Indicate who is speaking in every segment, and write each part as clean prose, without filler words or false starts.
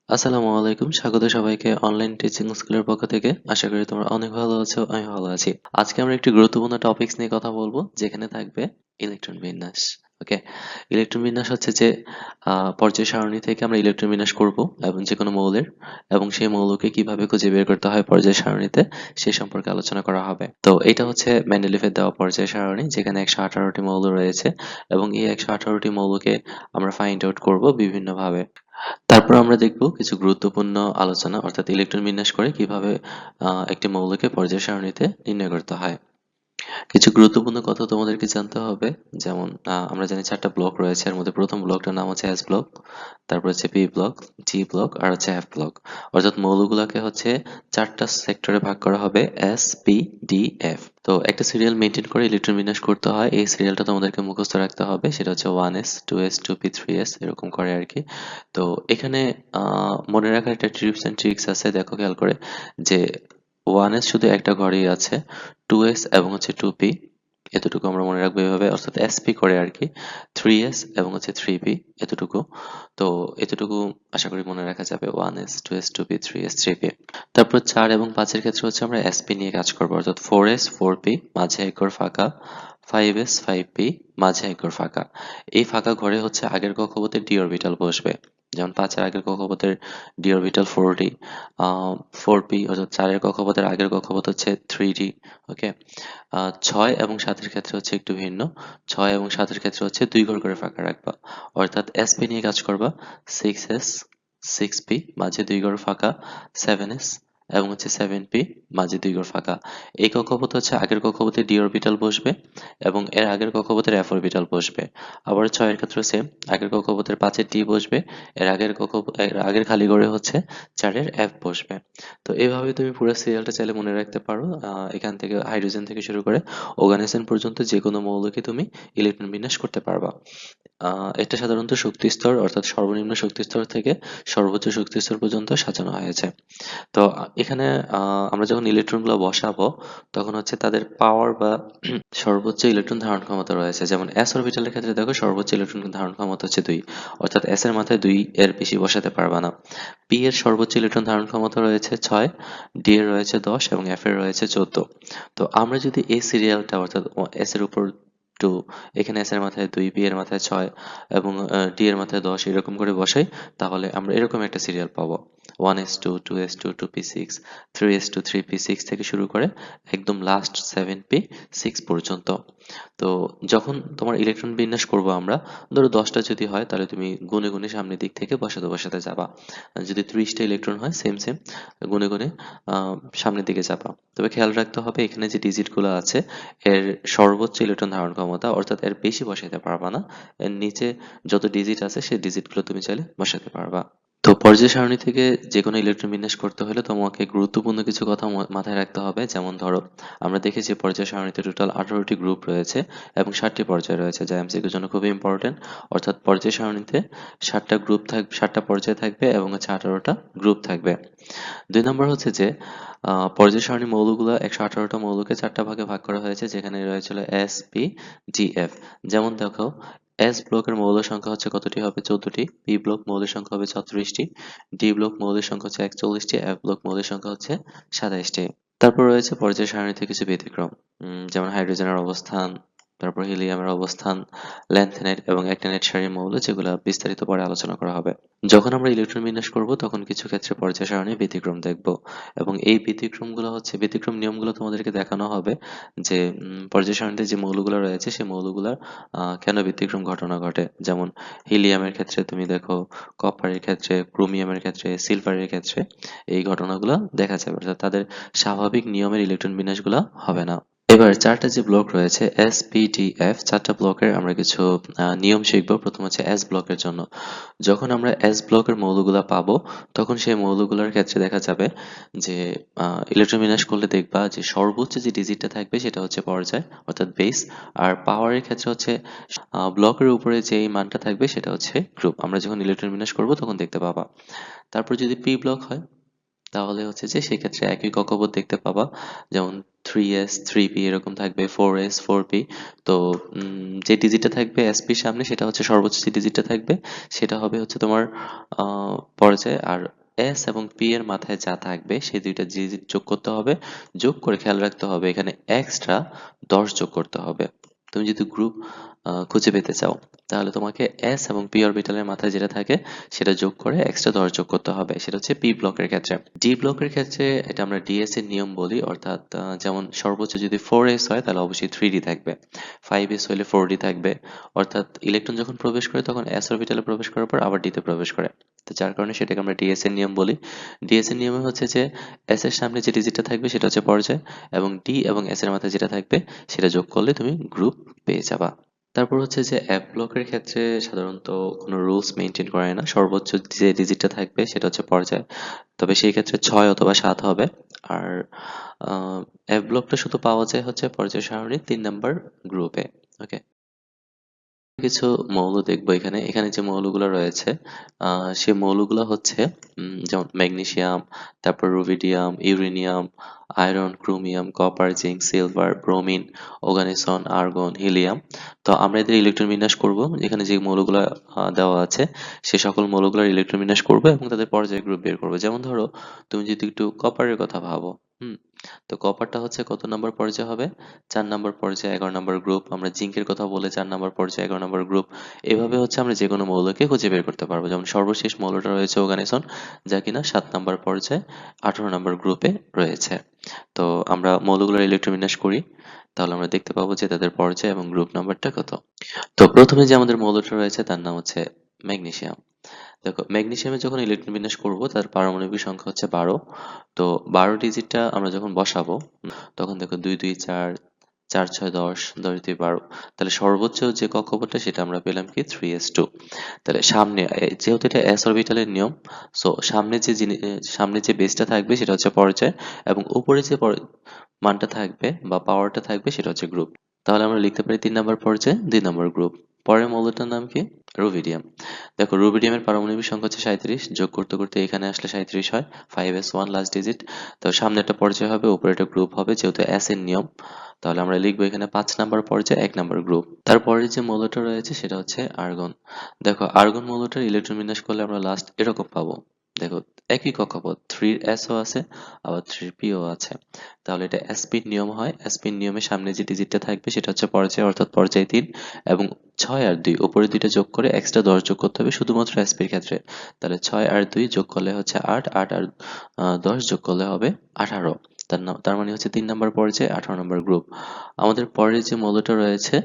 Speaker 1: আসসালামু আলাইকুম, স্বাগত সবাইকে অনলাইন টিচিং স্কুলের পক্ষ থেকে। আশা করি তোমরা অনেক ভালো আছো, আমি ভালো আছি। আজকে আমরা একটি গুরুত্বপূর্ণ টপিকস নিয়ে কথা বলবো, যেখানে থাকবে ইলেকট্রন বিন্যাস। ওকে, ইলেকট্রন বিন্যাস হচ্ছে যে পর্যায় সারণী থেকে আমরা ইলেকট্রন বিন্যাস করব এবং যে কোনো মৌলের, এবং সেই মৌলকে কিভাবে খুঁজে বের করতে হয় পর্যায় সারণীতে, সে সম্পর্কে আলোচনা করা হবে। তো এটা হচ্ছে মেন্ডেলিফের দেওয়া পর্যায় সারণী, যেখানে 118টি মৌল রয়েছে, এবং এই 118টি মৌলকে আমরা ফাইন্ড আউট করব বিভিন্নভাবে। তারপর আমরা দেখব কিছু গুরুত্বপূর্ণ আলোচনা, অর্থাৎ ইলেকট্রন বিন্যাস করে কিভাবে একটি মৌলকে পর্যায় সারণীতে নির্ণয় করতে হয়। কিছু গুরুত্বপূর্ণ কথা তোমাদেরকে জানতে হবে। যেমন আমরা জানি 4টা ব্লক রয়েছে, এর মধ্যে প্রথম ব্লকটার নাম হচ্ছে এস ব্লক, তারপর হচ্ছে পি ব্লক, জি ব্লক, আর হচ্ছে এফ ব্লক। অর্থাৎ মৌলগুলোকে হচ্ছে 4টা সেক্টরে ভাগ করা হবে, এস, পি, ডি, এফ। তো একটা সিরিয়াল মেনটেন করে ইলেকট্রন বিন্যাস করতে হয়, এই সিরিয়ালটা তোমাদেরকে মুখস্থ রাখতে হবে। সেটা হচ্ছে 1s, 2s, 2p, 3s, এরকম করে আর কি। তো এখানে মনে রাখার একটা টিপস অ্যান্ড ট্রিক্স আছে, দেখো খেয়াল করে, যে 1s শুধু একটা ঘরেই আছে, 2s এবং হচ্ছে 2p, এতটুকু আমরা মনে রাখবো এভাবে, অর্থাৎ এসপি করে আর কি। 3s এবং হচ্ছে 3p, এতটুকু। তো এতটুকু আশা করি মনে রাখা যাবে, 1s, 2s, 2p, 3s, 3p। তারপর 4 এবং 5 এর ক্ষেত্রে হচ্ছে আমরা এসপি নিয়ে কাজ করবো, অর্থাৎ 4s, 4p, মাঝে এক ঘর ফাঁকা, 5s, 5p, মাঝে এক ঘর ফাঁকা। এই ফাঁকা ঘরে হচ্ছে আগের কক্ষপথে ডি অরবিটাল বসবে। যেমন 5 এর আগের কক্ষপথের ডি অরবিটাল 4d, 4p অর্থাৎ 4 এর কক্ষপথের আগের কক্ষপথ হচ্ছে 3d। ওকে, 6 এবং 7 এর ক্ষেত্রে হচ্ছে একটু ভিন্ন। 6 এবং 7 এর ক্ষেত্রে হচ্ছে 2 ঘর করে ফাঁকা রাখবা, অর্থাৎ এসপি নিয়ে কাজ করবা। 6s, 6p, মাঝে 2 ঘর ফাঁকা, 7s এবং হচ্ছে 7p, মাঝে 2 ঘর ফাঁকা। এই কক্ষপথ হচ্ছে আগের কক্ষপথে ডি অরবিটাল বসবে, এবং এর আগের কক্ষপথের এফ অরবিটাল বসবে। আবার 6 এর ক্ষেত্রে সেম, আগের কক্ষপথের 5 এর ডি বসবে, এর আগের খালি ঘরে হচ্ছে 4 এর এফ বসবে। তো এভাবে তুমি পুরো সিরিয়ালটা চাইলে মনে রাখতে পারো। এখান থেকে হাইড্রোজেন থেকে শুরু করে ওগানেসেন পর্যন্ত যে কোনো মৌলকে তুমি ইলেকট্রন বিন্যাস করতে পারবা। এটা সাধারণত শক্তি স্তর, অর্থাৎ সর্বনিম্ন শক্তি স্তর থেকে সর্বোচ্চ শক্তি স্তর পর্যন্ত সাজানো হয়েছে। তো এখানে আমরা যখন ইলেকট্রনগুলো বসাবো, তখন হচ্ছে তাদের পাওয়ার বা সর্বোচ্চ ইলেকট্রন ধারণ ক্ষমতা রয়েছে। যেমন এস অরবিটালের ক্ষেত্রে দেখো, সর্বোচ্চ ইলেকট্রন ধারণ ক্ষমতা হচ্ছে 2, অর্থাৎ এস এর মাথায় 2 এর বেশি বসাতে পারবা না। পি এর সর্বোচ্চ ইলেকট্রন ধারণ ক্ষমতা রয়েছে 6, ডি এর রয়েছে 10 এবং এফ এর রয়েছে 14। তো আমরা যদি এই সিরিয়ালটা, অর্থাৎ এস এর উপর 2, এখানে এস এর মাথায় 2, বি এর মাথায় 6 এবং ডি এর মাথায় 10 এরকম করে বসাই, তাহলে আমরা এরকম একটা সিরিয়াল পাবো, 1s2, 2s2, 2p6, 3s2, 3p6 থেকে শুরু করে একদম লাস্ট 7p6 পর্যন্ত। তো যখন তোমার ইলেকট্রন বিন্যাস করব আমরা, ধরো 10টা যদি হয়, তাহলে তুমি গুনে গুনে সামনের দিক থেকে বসাতে বসাতে যাবা। আর যদি 30টা ইলেকট্রন হয়, সেম সেম গুনে গুনে সামনের দিকে যাবা। তবে খেয়াল রাখতে হবে, এখানে যে ডিজিট গুলো আছে, এর সর্বোচ্চ ইলেকট্রন ধারণ ক্ষমতা, অর্থাৎ এর বেশি বসাতে পারবা না। এর নিচে যত ডিজিট আছে সেই ডিজিট গুলো তুমি চাইলে বসাতে পারবা। তো পর্যায় সারণী থেকে যে কোনো ইলেকট্রন বিন্যাস করতে হলে তোমাকে গুরুত্বপূর্ণ কিছু কথা মাথায় রাখতে হবে। যেমন ধরো, আমরা দেখেছি পর্যায় সারণীতে টোটাল 18টি গ্রুপ রয়েছে এবং 7টি পর্যায় রয়েছে, যা এমসিকিউর জন্য খুবই ইম্পর্টেন্ট। অর্থাৎ পর্যায় সারণীতে 7টা গ্রুপ থাকবে, 7টা পর্যায় থাকবে এবং হচ্ছে 18টা গ্রুপ থাকবে। 2 নম্বর হচ্ছে যে পর্যায় সারণী মৌলগুলো, 118টা মৌলকে 4টা ভাগে ভাগ করা হয়েছে, যেখানে রয়েছিল এস, পি, জি, এফ। যেমন দেখো, এস ব্লকের মৌল সংখ্যা হচ্ছে কতটি হবে, 14টি। পি ব্লক মৌলের সংখ্যা হবে 36টি। ডি ব্লক মৌলের সংখ্যা হচ্ছে 41টি। এফ ব্লক মৌলের সংখ্যা হচ্ছে 27টি। তারপর রয়েছে পর্যায় সারণীতে কিছু ব্যতিক্রম, যেমন হাইড্রোজেনের অবস্থান, তারপর হিলিয়ামের অবস্থান, ল্যান্থেনাইট এবং অ্যাক্টিনাইট সারির মৌল, যেগুলো বিস্তারিত পরে আলোচনা করা হবে। যখন আমরা ইলেকট্রন বিন্যাস করব, তখন কিছু ক্ষেত্রে পর্যায় সারণীর ব্যতিক্রম দেখব, এবং এই ব্যতিক্রমগুলো হচ্ছে, ব্যতিক্রম নিয়মগুলো তোমাদেরকে দেখানো হবে, যে পর্যায় সারণীতে যে মৌলগুলো রয়েছে সেই মৌলগুলোর কেন ব্যতিক্রম ঘটনা ঘটে। যেমন হিলিয়ামের ক্ষেত্রে তুমি দেখো, কপারের ক্ষেত্রে, ক্রোমিয়ামের ক্ষেত্রে, সিলভারের ক্ষেত্রে এই ঘটনাগুলো দেখা যাবে, অর্থাৎ তাদের স্বাভাবিক নিয়মের ইলেকট্রন বিন্যাসগুলো হবে না। এবার 4টা যে ব্লক রয়েছে, এস, পি, ডি, এফ, 4টা ব্লকের আমরা কিছু নিয়ম শিখবো। প্রথম হচ্ছে এস ব্লকের জন্য। যখন আমরা এস ব্লকের মৌলগুলা পাবো, তখন সেই মৌলগুলোর ক্ষেত্রে দেখা যাবে যে ইলেকট্রন বিন্যাস করলে দেখবা যে সর্বোচ্চ যে ডিজিটটা থাকবে সেটা হচ্ছে পর্যায়, অর্থাৎ বেস। আর পাওয়ারের ক্ষেত্রে হচ্ছে ব্লকের উপরে যেই মানটা থাকবে সেটা হচ্ছে গ্রুপ। আমরা যখন ইলেকট্রন বিন্যাস করবো তখন দেখতে পাবা। তারপর যদি পি ব্লক হয়, তাহলে হচ্ছে যে সেক্ষেত্রে একই কক্ষপথ দেখতে পাবা, যেমন 3s 3p এরকম থাকবে, 4s 4p। তো যে ডিজিটটা থাকবে sp সামনে সেটা হচ্ছে সর্বোচ্চ যে ডিজিটটা থাকবে সেটা হবে হচ্ছে তোমার পর্যায়, আর s এবং p এর মাথায় যা থাকবে সেই দুইটা ডিজিট যোগ করতে হবে। যোগ করে খেয়াল রাখতে হবে এখানে এক্সট্রা 10 যোগ করতে হবে। তুমি যদি গ্রুপ খুঁজে পেতে চাও তাহলে তোমাকে s এবং p অরবিটালের মাথায় যেটা থাকে সেটা যোগ করে এক্সট্রা 10 যোগ করতে হবে। সেটা হচ্ছে p ব্লকের ক্ষেত্রে। d ব্লকের ক্ষেত্রে এটা আমরা ds এর নিয়ম বলি, অর্থাৎ যেমন সর্বোচ্চ যদি 4s হয় তাহলে অবশ্যই 3d থাকবে, 5s হলে 4d থাকবে। অর্থাৎ ইলেকট্রন যখন প্রবেশ করে তখন s অরবিটালে প্রবেশ করার পর আবার d তে প্রবেশ করে। তো যার কারণে সেটাকে আমরা ds এর নিয়ম বলি। ds এর নিয়মে হচ্ছে যে s এর সামনে যে ডিজিটটা থাকবে সেটা হচ্ছে পর্যায়, এবং d এবং s এর মাথায় যেটা থাকবে সেটা যোগ করলে তুমি গ্রুপ পেয়ে যাবা। তারপর হচ্ছে যে অ্যাপ ব্লকের ক্ষেত্রে সাধারণত কোনো রুলস মেনটেন করে না, সর্বোচ্চ যে ডিজিটটা থাকবে সেটা হচ্ছে পর্যায়, তবে সেই ক্ষেত্রে 6 অথবা 7 হবে। আর অ্যাপ ব্লকটা শুধু পাওয়া যায় হচ্ছে পর্যায় সারণীর 3 নাম্বার গ্রুপে। ওকে, কিছু মৌল দেখবো এখানে। এখানে যে মৌলগুলো রয়েছে সে মৌলগুলো হচ্ছে যেমন ম্যাগনেসিয়াম, তারপর rubidium, uranium, iron, chromium, copper, zinc, silver, bromine, oganesson, argon, helium. তো আমরা এদের ইলেকট্রন বিন্যাস করব। এখানে যে মৌলগুলো দেওয়া আছে সে সকল মৌলগুলোর ইলেকট্রন বিন্যাস করব এবং তাদের পর্যায় গ্রুপ বের করব। যেমন ধরো তুমি যদি একটু কপারের কথা ভাবো, হুম, তো কপারটা হচ্ছে কত নম্বর পর্যায় হবে? 4 নম্বর পর্যায়ে 11 নম্বর গ্রুপ। আমরা জিঙ্কের কথা বলে 4 নম্বর পর্যায়ে 11 নম্বর গ্রুপ। এভাবে হচ্ছে আমরা যেকোনো মৌলকে খুঁজে বের করতে পারবো। যেমন সর্বশেষ মৌলটা রয়েছে ওগানিসন, যা কিনা 7 নম্বর পর্যায়ে 18 নম্বর গ্রুপে রয়েছে। তো আমরা মৌলগুলোর ইলেকট্রন বিন্যাস করি, তাহলে আমরা দেখতে পাবো যে তাদের পর্যায় এবং গ্রুপ নাম্বারটা কত। তো প্রথমে যে আমাদের মৌলটা রয়েছে তার নাম হচ্ছে ম্যাগনেসিয়াম। দেখো ম্যাগনেসিয়ামের যখন ইলেকট্রন বিন্যাস করব তার পারমাণবিক সংখ্যা হচ্ছে 12। তো 12 ডিজিটটা আমরা যখন বসাবো তখন দেখো 2 2 4, 4 6 10, 10 2 12। তাহলে সর্বোচ্চ যে কক্ষপথটা সেটা আমরা পেলাম কি 3s2। তাহলে সামনে যেহেতু এটা s অরবিটালের নিয়ম, সো সামনে যে বেসটা থাকবে সেটা হচ্ছে পর্যায়, এবং উপরে যে মানটা থাকবে বা পাওয়ারটা থাকবে সেটা হচ্ছে গ্রুপ। তাহলে আমরা লিখতে পারি 3 নম্বর পর্যায়ে 2 নম্বর গ্রুপ। পরের মৌলটার নাম কি? রুবিডিয়াম। দেখো রুবিডিয়ামের পারমাণবিক সংখ্যা হচ্ছে 37, যোগ করতে করতে এখানে আসলে 37 হয়, 5s1 লাস্ট ডিজিট। তো সামনে একটা পর্যায় হবে, উপরে একটা গ্রুপ হবে, যেহেতু s এর নিয়ম তাহলে আমরা লিখবো এখানে 5 নাম্বার পর্যায়ে 1 নাম্বার গ্রুপ। তারপরে যে মৌলটা রয়েছে সেটা হচ্ছে আর্গন। দেখো আর্গন মৌলটার ইলেকট্রন বিন্যাস করলে আমরা লাস্ট এরকম পাবো। দেখো একই কক্ষপথ, 3s ও আছে আবার 3p ও আছে। তাহলে এটা sp এর নিয়ম হয়। sp এর নিয়মে সামনে যে ডিজিটটা থাকবে সেটা হচ্ছে পর্যায়, অর্থাৎ পর্যায় 3, এবং 6 আর 2 উপরে দুইটা যোগ করে এক্সট্রা 10 যোগ করতে হবে শুধুমাত্র sp এর ক্ষেত্রে। তাহলে 6 আর 2 যোগ করলে হচ্ছে 8, 8 আর 10 যোগ করলে হবে 18। তার মানে হচ্ছে 3 নাম্বার পর্যায়ে 18 নম্বর গ্রুপ। আমাদের পরের যে মৌলটা রয়েছে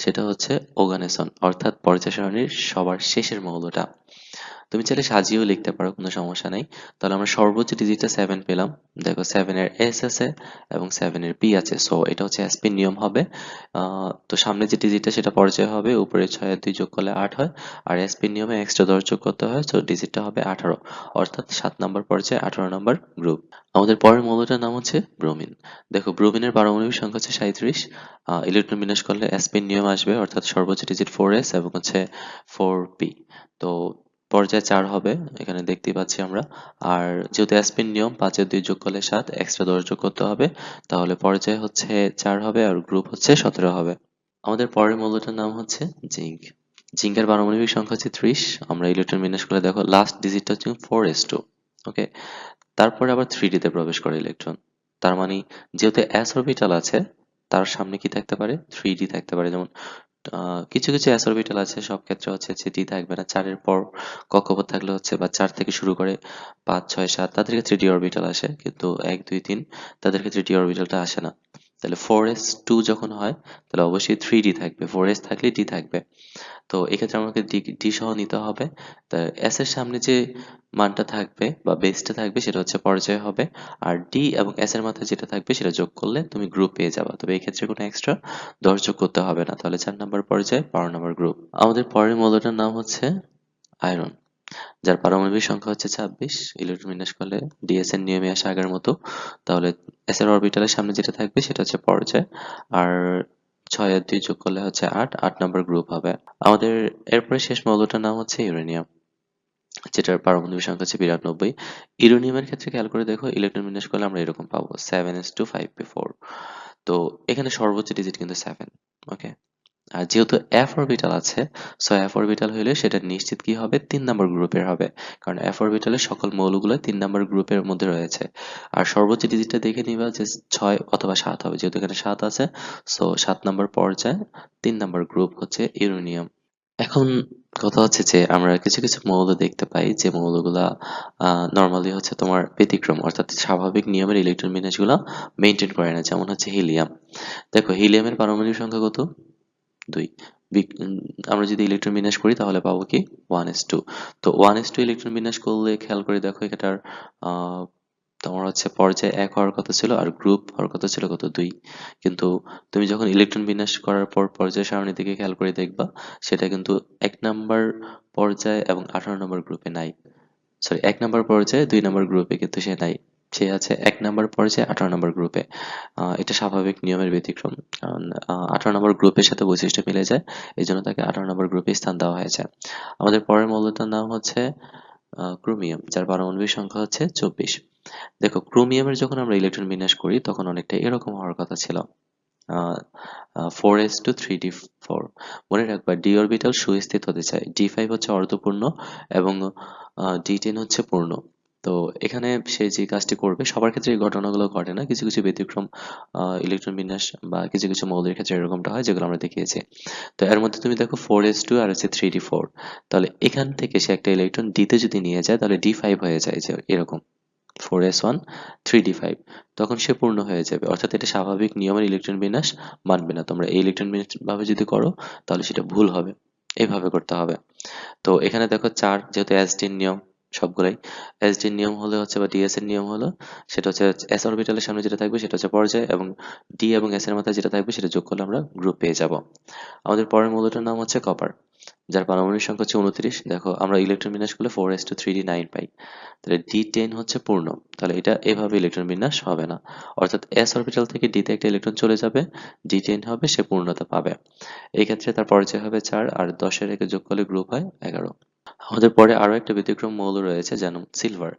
Speaker 1: সেটা হচ্ছে ওগানেসন, অর্থাৎ পর্যায় সারণীর সবার শেষের মৌলটা। তুমি চাইলে সাজিয়েও লিখতে পারো, কোনো সমস্যা নেই। তাহলে আমরা সর্বোচ্চ ডিজিটটা 7 পেলাম। দেখো 7 এর s আছে এবং 7 এর p আছে, সো এটা হচ্ছে sp এর নিয়ম হবে। তো সামনে যে ডিজিটটা সেটা পর্যায় হবে, উপরে 6 আর 2 যোগ করলে 8 হয়, আর sp এর নিয়মে এক্সট্রা 10 যোগ করতে হয়, সো ডিজিটটা হবে 18, অর্থাৎ 7 নম্বর পর্যায়ে 18 নম্বর গ্রুপ। আমাদের পরের মৌলটার নাম হচ্ছে ব্রোমিন। দেখো ব্রোমিনের পারমাণবিক সংখ্যা হচ্ছে 37। ইলেকট্রন বিন্যাস করলে sp এর নিয়ম আসবে, অর্থাৎ সর্বোচ্চ ডিজিট 4s এবং হচ্ছে 4p। তো পর্যায় 4 হবে, এখানে দেখতেই পাচ্ছি আমরা। আর যেহেতু অ্যাসপিন নিয়ম 5 এর 2 যোগ করলে 7, এক্সট্রা 10 যোগ করতে হবে, তাহলে পর্যায় হচ্ছে 4 হবে আর গ্রুপ হচ্ছে 17 হবে। আমাদের পরের মৌলটার নাম হচ্ছে জিঙ্ক। জিঙ্কের পারমাণবিক সংখ্যা হচ্ছে 30। আমরা ইলেকট্রন বিন্যাস করলে দেখো লাস্ট ডিজিটটা হচ্ছে 4s2। ওকে, তারপরে আবার 3d তে প্রবেশ করে ইলেকট্রন। তার মানে যেহেতু s অরবিটাল আছে তার সামনে কি থাকতে পারে? 3d থাকতে পারে। যেমন কিছু কিছু s অরবিটাল আছে, সব ক্ষেত্রে হচ্ছে যে d থাকবে না। 4 এর পর কক্ষপথ থাকলে হচ্ছে, বা 4 থেকে শুরু করে 5 6 7 তাদের ক্ষেত্রে d অরবিটাল আসে, কিন্তু 1 2 3 তাদের ক্ষেত্রে d অরবিটালটা আসে না। তাহলে 4s2 যখন হয় তাহলে অবশ্যই 3d থাকবে, 4s থাকলে d থাকবে। তো এক্ষেত্রে আমাকে ডি সহ নিতে হবে। তা এস এর সামনে যে মানটা থাকবে বা বেসটা থাকবে সেটা হচ্ছে পর্যায় হবে, আর ডি এবং এস এর মাথায় যেটা থাকবে সেটা যোগ করলে তুমি গ্রুপ পেয়ে যাবে। তবে এই ক্ষেত্রে কোনো এক্সট্রা 10 যোগ করতে হবে না। তাহলে 4 নম্বর পর্যায়ে 12 নম্বর গ্রুপ। আমাদের পরের মৌলটার নাম হচ্ছে আয়রন, যার পারমাণবিক সংখ্যা হচ্ছে 26। ইলেকট্রন বিন্যাস করলে ডিএস এর নিয়মে আসে আগের মতো। তাহলে এস এর অরবিটালের সামনে যেটা থাকবে সেটা হচ্ছে পর্যায়, আর 6 আর 2 যোগ করলে হচ্ছে 8, 8 নম্বর গ্রুপ হবে। আমাদের এরপরে শেষ মৌলটার নাম হচ্ছে ইউরেনিয়াম। যেটার পারমাণবিক সংখ্যা হচ্ছে 92। ইউরেনিয়ামের ক্ষেত্রে খেয়াল করে দেখো, ইলেকট্রন বিন্যাস করলে আমরা এরকম পাবো 7s2 5p4। তো এখানে সর্বোচ্চ ডিজিট কিন্তু 7। ওকে, আর যেহেতু এফ অরবিটাল আছে, সো এফ অরবিটাল হইলে সেটা নিশ্চিত কি হবে, 3 নম্বর গ্রুপের হবে, কারণ এফ অরবিটালের সকল মৌলগুলো 3 নম্বর গ্রুপের মধ্যে রয়েছে। আর সর্বোচ্চ ডিজিটটা দেখে নিবা যে 6 অথবা 7 হবে, যেহেতু এখানে 7 আছে, সো 7 নম্বর পর্যায়ে 3 নম্বর গ্রুপ হচ্ছে ইউরেনিয়াম। এখন কথা হচ্ছে যে আমরা কিছু কিছু মৌল দেখতে পাই যে মৌলগুলা নর্মালি হচ্ছে তোমার ব্যতিক্রম, অর্থাৎ স্বাভাবিক নিয়মের ইলেকট্রন বিন্যাসগুলো মেনটেন করে না, যেমন হচ্ছে হিলিয়াম। দেখো হিলিয়ামের পারমাণবিক সংখ্যা কত, 2। আমরা যদি ইলেকট্রন বিন্যাস করি তাহলে পাবো কি 1s2। তো 1s2 ইলেকট্রন বিন্যাস করলে খেয়াল করে দেখো এটার আহ, তোমার হচ্ছে পর্যায় 1 হওয়ার কথা ছিল আর গ্রুপ হওয়ার কথা ছিল কত, 2। কিন্তু তুমি যখন ইলেকট্রন বিন্যাস করার পর পর্যায় সারণীর দিকে খেয়াল করে দেখবা, সেটা কিন্তু 1 নম্বর পর্যায়ে এবং 18 নম্বর গ্রুপে নাই। সরি, 1 নম্বর পর্যায়ে 2 নম্বর গ্রুপে কিন্তু সে নাই, সে আছে 1 নম্বর পর্যায়ে 18 নম্বর গ্রুপে। এটা স্বাভাবিক নিয়মের ব্যতিক্রম, কারণ 18 নম্বর গ্রুপের সাথে বৈশিষ্ট্য মিলে যায়, এই জন্য তাকে 18 নম্বর গ্রুপে স্থান দেওয়া হয়েছে। আমাদের পরের মৌলটার নাম হচ্ছে ক্রোমিয়াম, যার পারমাণবিক সংখ্যা হচ্ছে 24। দেখো ক্রোমিয়ামের যখন আমরা ইলেকট্রন বিন্যাস করি তখন অনেকটা এরকম হওয়ার কথা ছিল, 4s2 3d4। মনে রাখবা ডি অরবিটাল সুস্থিত হতে চায়, d5 হচ্ছে অর্ধপূর্ণ এবং d10 হচ্ছে পূর্ণ। তো এখানে সে যে কাজটি করবে, সবার ক্ষেত্রে এই ঘটনাগুলো ঘটে না, কিছু কিছু ব্যতিক্রম ইলেকট্রন বিন্যাস বা কিছু কিছু মৌলের ক্ষেত্রে এরকমটা হয়, যেগুলো আমরা দেখিয়েছি। তো এর মধ্যে তুমি দেখো 4s2 আর হচ্ছে 3d4, তাহলে এখান থেকে সে একটা ইলেকট্রন ডিতে যদি নিয়ে যায় তাহলে d5 হয়ে যায়, যে এরকম 4s1 3d5, তখন সে পূর্ণ হয়ে যাবে, অর্থাৎ এটা স্বাভাবিক নিয়মের ইলেকট্রন বিন্যাস মানবে না। তোমরা এই ইলেকট্রন বিন্যাস ভাবে যদি করো তাহলে সেটা ভুল হবে, এইভাবে করতে হবে। তো এখানে দেখো 4, যেহেতু এসডির নিয়ম সবগুলাই, এসডির নিয়ম হলে হচ্ছে বা ডিএস এর নিয়ম হলো, সেটা হচ্ছে এস অরবিটালের সামনে যেটা থাকবে সেটা হচ্ছে পর্যায়, এবং ডি এবং এস এর মাথায় যেটা থাকবে সেটা যোগ করলে আমরা গ্রুপ পেয়ে যাব। আমাদের পরের মৌলটার নাম হচ্ছে কপার, যার পারমাণবিক সংখ্যা হচ্ছে 29। দেখো আমরা ইলেকট্রন বিন্যাস করলে 4s2 3d9 পাই, তাহলে d10 হচ্ছে পূর্ণ, তাহলে এটা এভাবে ইলেকট্রন বিন্যাস হবে না, অর্থাৎ এস অরবিটাল থেকে ডিতে একটা ইলেকট্রন চলে যাবে, d10 হবে, সে পূর্ণতা পাবে। এই ক্ষেত্রে তার পর্যায় হবে 4, আর 10-এর একে যোগ করলে গ্রুপ হয় 11। আমাদের পরে আরো একটা ব্যতিক্রম মৌল রয়েছে, যেমন সিলভার,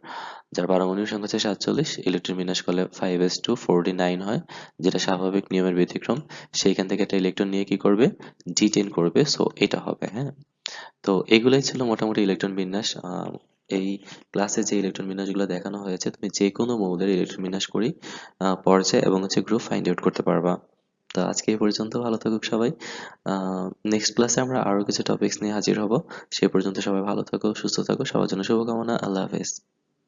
Speaker 1: যার পারমাণবিক সংখ্যা হচ্ছে 47। ইলেকট্রন বিন্যাস করলে 5s2 4d9 হয়, যেটা স্বাভাবিক নিয়মের ব্যতিক্রম। সেইখান থেকে একটা ইলেকট্রন নিয়ে কি করবে, d10 করবে, সো এটা হবে, হ্যাঁ। তো এগুলাই ছিল মোটামুটি ইলেকট্রন বিন্যাস। এই ক্লাসে যে ইলেকট্রন বিন্যাসগুলো দেখানো হয়েছে, তুমি যে কোনো মৌলের ইলেকট্রন বিন্যাস করি পর্যায় এবং হচ্ছে গ্রুপ ফাইন্ড আউট করতে পারবা। তো আজকে এই পর্যন্ত, ভালো থাকুক সবাই। নেক্সট ক্লাসে আমরা আরো কিছু টপিকস নিয়ে হাজির হব। সে পর্যন্ত সবাই ভালো থাকো, সুস্থ থাকো, সবার জন্য শুভকামনা। আল্লাহ হাফেজ।